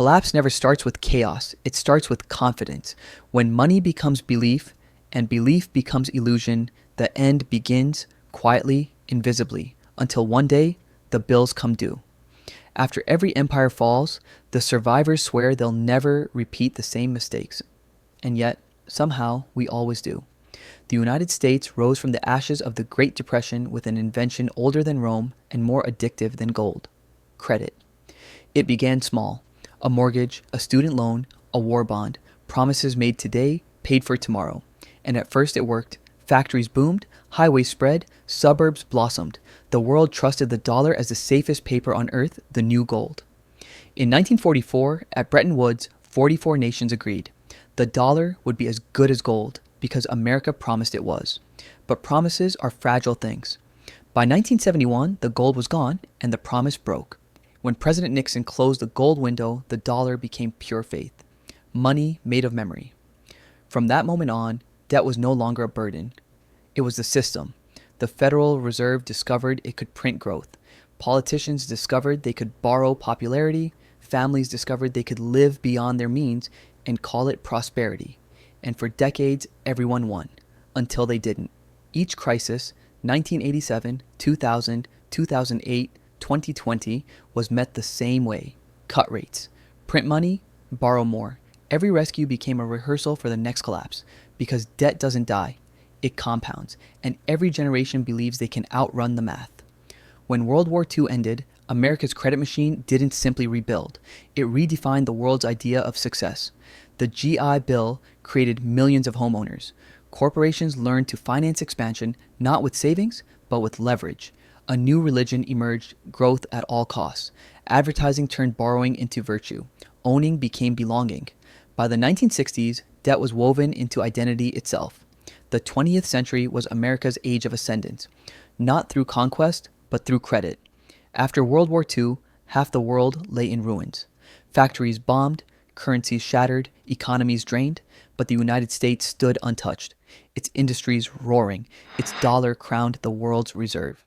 collapse never starts with chaos, it starts with confidence. When money becomes belief and belief becomes illusion, the end begins quietly, invisibly, until one day the bills come due. After every empire falls, the survivors swear they'll never repeat the same mistakes. And yet, somehow, we always do. The United States rose from the ashes of the Great Depression with an invention older than Rome and more addictive than gold: credit. It began small: a mortgage, a student loan, a war bond, promises made today, paid for tomorrow. And at first it worked. Factories boomed, highways spread, suburbs blossomed. The world trusted the dollar as the safest paper on earth, the new gold. In 1944, at Bretton Woods, 44 nations agreed. The dollar would be as good as gold because America promised it was. But promises are fragile things. By 1971, the gold was gone and the promise broke. When President Nixon closed the gold window, the dollar became pure faith. Money made of memory. From that moment on, debt was no longer a burden. It was the system. The Federal Reserve discovered it could print growth. Politicians discovered they could borrow popularity. Families discovered they could live beyond their means and call it prosperity. And for decades, everyone won, until they didn't. Each crisis, 1987, 2000, 2008, 2020, was met the same way: cut rates. Print money, borrow more. Every rescue became a rehearsal for the next collapse, because debt doesn't die, it compounds, and every generation believes they can outrun the math. When World War II ended, America's credit machine didn't simply rebuild, it redefined the world's idea of success. The GI Bill created millions of homeowners. Corporations learned to finance expansion not with savings, but with leverage. A new religion emerged: growth at all costs. Advertising turned borrowing into virtue. Owning became belonging. By the 1960s, debt was woven into identity itself. The 20th century was America's age of ascendance, not through conquest, but through credit. After World War II, half the world lay in ruins. Factories bombed, currencies shattered, economies drained, but the United States stood untouched, its industries roaring, its dollar crowned the world's reserve.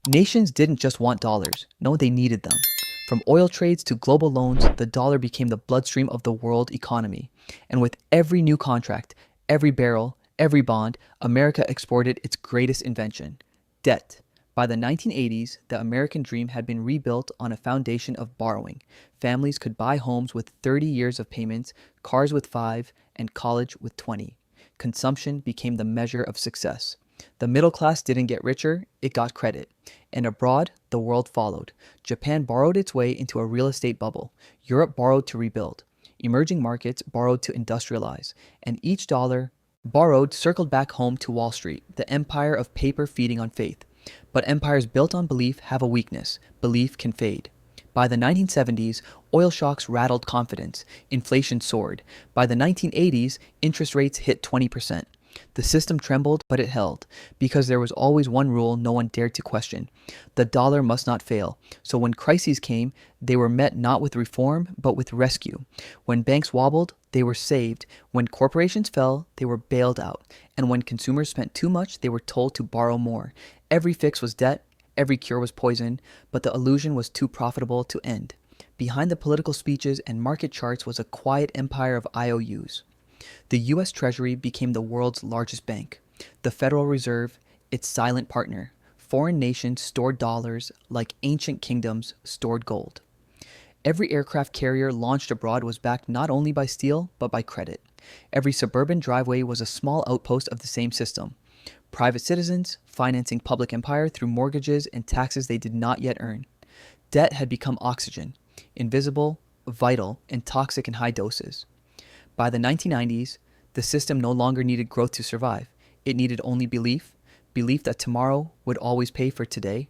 Nations didn't just want dollars. No, they needed them. From oil trades to global loans, the dollar became the bloodstream of the world economy. And with every new contract, every barrel, every bond, America exported its greatest invention: debt. By the 1980s, the American dream had been rebuilt on a foundation of borrowing. Families could buy homes with 30 years of payments, cars with 5, and college with 20. Consumption became the measure of success. The middle class didn't get richer, it got credit. And abroad, the world followed. Japan borrowed its way into a real estate bubble. Europe borrowed to rebuild. Emerging markets borrowed to industrialize. And each dollar borrowed circled back home to Wall Street, the empire of paper feeding on faith. But empires built on belief have a weakness: belief can fade. By the 1970s, oil shocks rattled confidence. Inflation soared. By the 1980s, interest rates hit 20%. The system trembled, but it held, because there was always one rule no one dared to question: the dollar must not fail. So when crises came, they were met not with reform, but with rescue. When banks wobbled, they were saved. When corporations fell, they were bailed out. And when consumers spent too much, they were told to borrow more. Every fix was debt, every cure was poison, but the illusion was too profitable to end. Behind the political speeches and market charts was a quiet empire of IOUs. The U.S. Treasury became the world's largest bank. The Federal Reserve, its silent partner. Foreign nations stored dollars like ancient kingdoms stored gold. Every aircraft carrier launched abroad was backed not only by steel, but by credit. Every suburban driveway was a small outpost of the same system. Private citizens financing public empire through mortgages and taxes they did not yet earn. Debt had become oxygen, invisible, vital, and toxic in high doses. By the 1990s, the system no longer needed growth to survive. It needed only belief, belief that tomorrow would always pay for today.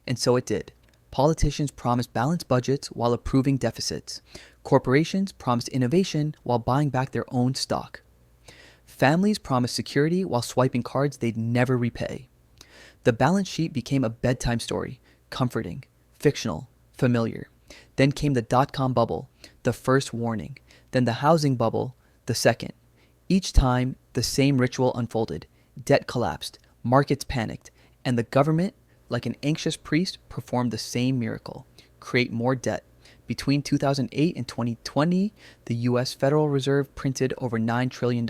And so it did. Politicians promised balanced budgets while approving deficits. Corporations promised innovation while buying back their own stock. Families promised security while swiping cards they'd never repay. The balance sheet became a bedtime story: comforting, fictional, familiar. Then came the dot-com bubble, the first warning. Then the housing bubble, the second. Each time, the same ritual unfolded. Debt collapsed, markets panicked, and the government, like an anxious priest, performed the same miracle: create more debt. Between 2008 and 2020, the US Federal Reserve printed over $9 trillion.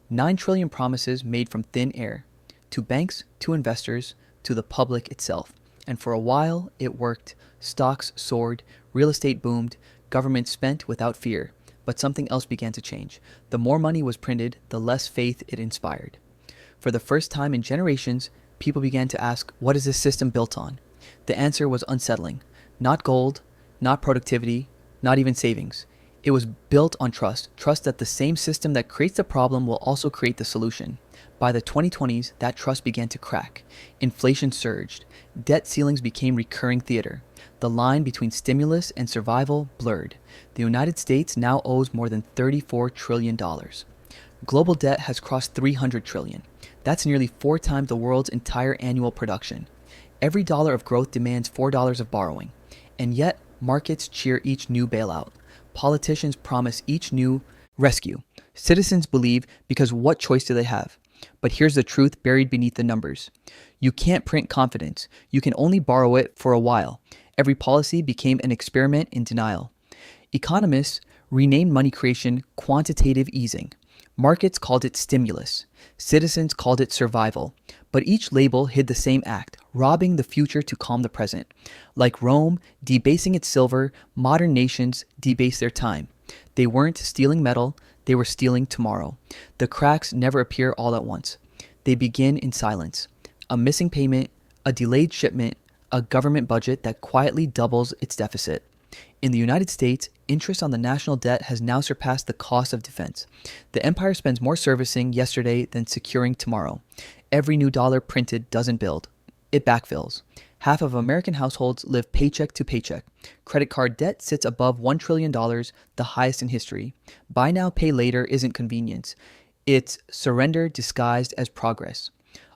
9 trillion promises made from thin air, to banks, to investors, to the public itself. And for a while, it worked. Stocks soared, real estate boomed, government spent without fear. But something else began to change. The more money was printed, the less faith it inspired. For the first time in generations, people began to ask, what is this system built on? The answer was unsettling. Not gold, not productivity, not even savings. It was built on trust. Trust that the same system that creates the problem will also create the solution. By the 2020s, that trust began to crack. Inflation surged. Debt ceilings became recurring theater. The line between stimulus and survival blurred. The United States now owes more than $34 trillion. Global debt has crossed $300 trillion. That's nearly 4 times the world's entire annual production. Every dollar of growth demands $4 of borrowing. And yet, markets cheer each new bailout. Politicians promise each new rescue. Citizens believe because what choice do they have? But here's the truth buried beneath the numbers. You can't print confidence. You can only borrow it for a while. Every policy became an experiment in denial. Economists renamed money creation quantitative easing. Markets called it stimulus. Citizens called it survival. But each label hid the same act, robbing the future to calm the present. Like Rome debasing its silver, modern nations debase their time. They weren't stealing metal, they were stealing tomorrow. The cracks never appear all at once. They begin in silence. A missing payment, a delayed shipment, a government budget that quietly doubles its deficit. In the United States, interest on the national debt has now surpassed the cost of defense. The empire spends more servicing yesterday than securing tomorrow. Every new dollar printed doesn't build. It backfills. Half of American households live paycheck to paycheck. Credit card debt sits above $1 trillion, the highest in history. Buy now, pay later isn't convenience. It's surrender disguised as progress.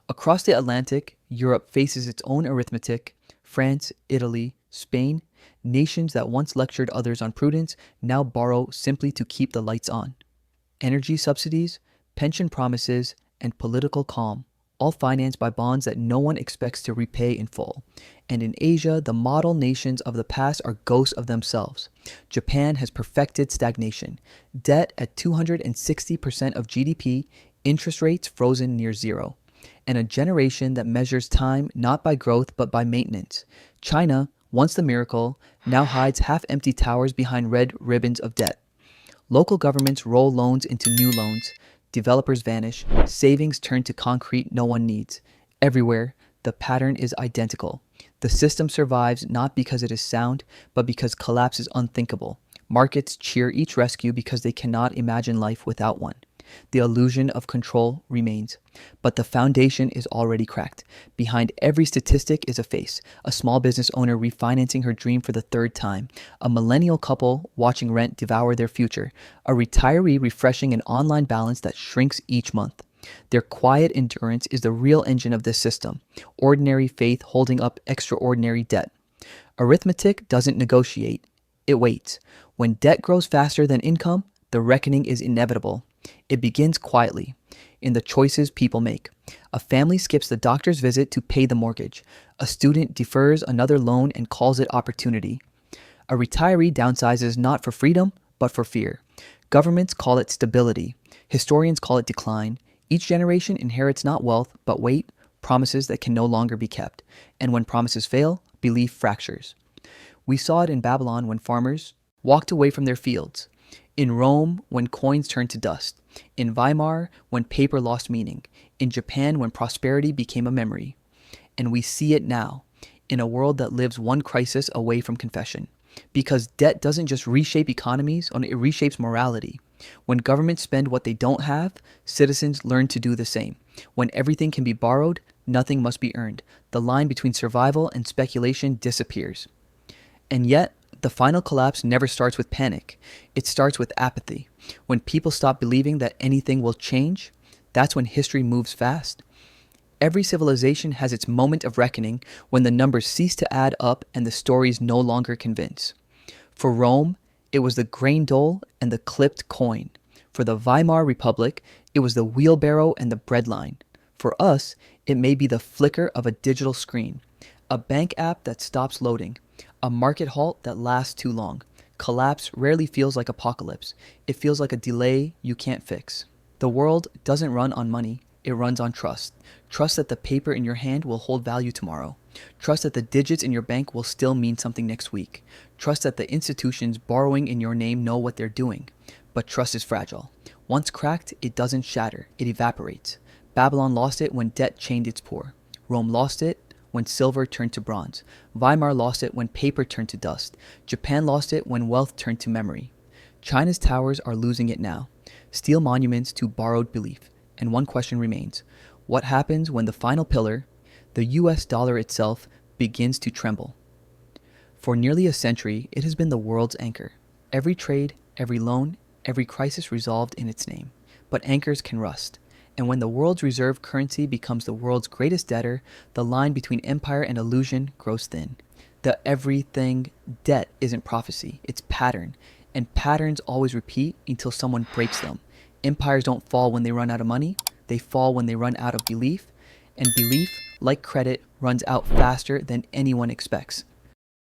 Across the Atlantic, Europe faces its own arithmetic. France, Italy, Spain, nations that once lectured others on prudence now borrow simply to keep the lights on. Energy subsidies, pension promises, and political calm, all financed by bonds that no one expects to repay in full. And in Asia, the model nations of the past are ghosts of themselves. Japan has perfected stagnation. Debt at 260% of GDP, interest rates frozen near zero. And a generation that measures time not by growth but by maintenance. China, once the miracle, now hides half-empty towers behind red ribbons of debt. Local governments roll loans into new loans. Developers vanish. Savings turn to concrete no one needs. Everywhere, the pattern is identical. The system survives not because it is sound, but because collapse is unthinkable. Markets cheer each rescue because they cannot imagine life without one. The illusion of control remains, but the foundation is already cracked. Behind every statistic is a face, a small business owner refinancing her dream for the 3rd time, a millennial couple watching rent devour their future, a retiree refreshing an online balance that shrinks each month. Their quiet endurance is the real engine of this system, ordinary faith holding up extraordinary debt. Arithmetic doesn't negotiate, it waits. When debt grows faster than income, the reckoning is inevitable. It begins quietly, in the choices people make. A family skips the doctor's visit to pay the mortgage. A student defers another loan and calls it opportunity. A retiree downsizes not for freedom, but for fear. Governments call it stability. Historians call it decline. Each generation inherits not wealth, but weight, promises that can no longer be kept. And when promises fail, belief fractures. We saw it in Babylon when farmers walked away from their fields. In Rome, when coins turned to dust. In Weimar, when paper lost meaning. In Japan, when prosperity became a memory. And we see it now, in a world that lives one crisis away from confession. Because debt doesn't just reshape economies, it reshapes morality. When governments spend what they don't have, citizens learn to do the same. When everything can be borrowed, nothing must be earned. The line between survival and speculation disappears. And yet, the final collapse never starts with panic. It starts with apathy. When people stop believing that anything will change, that's when history moves fast. Every civilization has its moment of reckoning when the numbers cease to add up and the stories no longer convince. For Rome, it was the grain dole and the clipped coin. For the Weimar Republic, it was the wheelbarrow and the breadline. For us, it may be the flicker of a digital screen, a bank app that stops loading, A market halt that lasts too long. Collapse rarely feels like apocalypse. It feels like a delay you can't fix. The world doesn't run on money. It runs on trust. Trust that the paper in your hand will hold value tomorrow. Trust that the digits in your bank will still mean something next week. Trust that the institutions borrowing in your name know what they're doing. But trust is fragile. Once cracked, it doesn't shatter. It evaporates. Babylon lost it when debt chained its poor. Rome lost it when silver turned to bronze. Weimar lost it when paper turned to dust. Japan lost it when wealth turned to memory. China's towers are losing it now. Steel monuments to borrowed belief. And one question remains. What happens when the final pillar, the US dollar itself, begins to tremble? For nearly a century, it has been the world's anchor. Every trade, every loan, every crisis resolved in its name. But anchors can rust. And when the world's reserve currency becomes the world's greatest debtor, the line between empire and illusion grows thin. The everything debt isn't prophecy, it's pattern. And patterns always repeat until someone breaks them. Empires don't fall when they run out of money, they fall when they run out of belief. And belief, like credit, runs out faster than anyone expects.